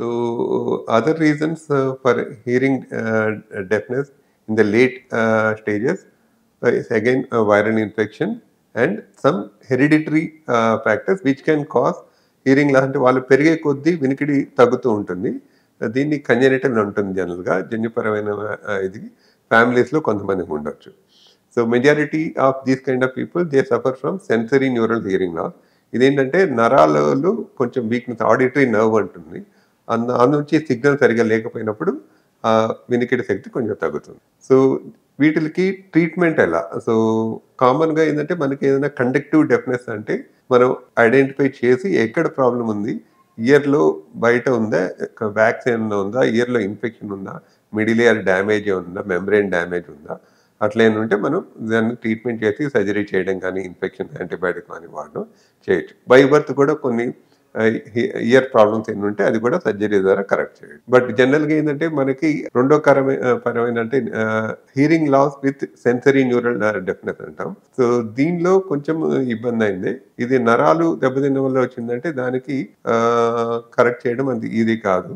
So other reasons for hearing deafness in the late stages is again a viral infection and some hereditary factors which can cause hearing loss. అంటే వాళ్ళు పెరిగే కొద్దీ వినికిడి తగ్గుతూ ఉంటుంది. దీన్ని కంజెనిటల్ ఉంటుంది జనరల్‌గా. జన్యుపరమైన ఇది ఫ్యామిలీస్‌లో కొంతమందికి ఉండొచ్చు. So majority of these kind of people they suffer from sensory neural hearing loss. ఇదేంటంటే నరాలలో కొంచెం వీక్‌నెస్ ఆడిటరీ నర్వ్ అంటుంది. నుంచి సిగ్నల్ సరిగ్గా లేకపోయినప్పుడు వినికిడి శక్తి కొంచెం తగ్గుతుంది. సో వీటికి ట్రీట్మెంట్ ఎలా? సో కామన్‌గా ఏందంటే మనకి ఏదైనా కండక్టివ్ డెఫ్‌నెస్ అంటే మనం ఐడెంటిఫై చేసి ఎక్కడ ప్రాబ్లమ్ ఉంది, ఇయర్‌లో బయట ఉందా, వ్యాక్స్ ఏమన్నా ఉందా, ఇయర్‌లో ఇన్ఫెక్షన్ ఉందా, మిడిల్ ఇయర్ డ్యామేజ్ ఉందా, మెంబ్రేన్ డ్యామేజ్ ఉందా, అట్లా ఏమైనా ఉంటే మనం దాన్ని ట్రీట్మెంట్ చేసి సర్జరీ చేయడం కానీ, ఇన్ఫెక్షన్ యాంటీబయాటిక్ కానీ వాడడం చేయొచ్చు. బై బర్త్ కూడా కొన్ని ఇయర్ ప్రాబ్లమ్స్ ఎన్ని ఉంటే అది కూడా సర్జరీ ద్వారా కరెక్ట్ చేయొచ్చు. బట్ జనరల్‌గా ఏంటంటే మనకి రెండో పరమైన అంటే hearing loss with sensory neural deafness అంటాం. సో దీనిలో కొంచెం ఇబ్బందయింది. ఇది నరాలు దెబ్బతినడం వల్ల వచ్చిందంటే దానికి కరెక్ట్ చేయడం అంత ఈజీ కాదు.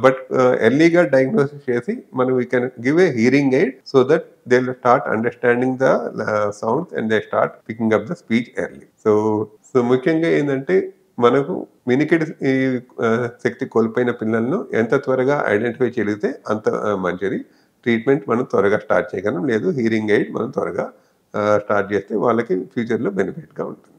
బట్ ఎర్లీగా డయాగ్నోసిస్ చేసి మనం we can give a hearing aid so that they will start understanding the sounds and they start picking up the speech early. So ముఖ్యంగా ఏందంటే మనకు వినికిడి శక్తి కోల్పోయిన పిల్లలను ఎంత త్వరగా ఐడెంటిఫై చేయగలిగితే అంత మంచిది. ట్రీట్మెంట్ మనం త్వరగా స్టార్ట్ చేయగలం. లేదు హియరింగ్ ఎయిడ్ మనం త్వరగా స్టార్ట్ చేస్తే వాళ్ళకి ఫ్యూచర్‌లో బెనిఫిట్‌గా ఉంటుంది.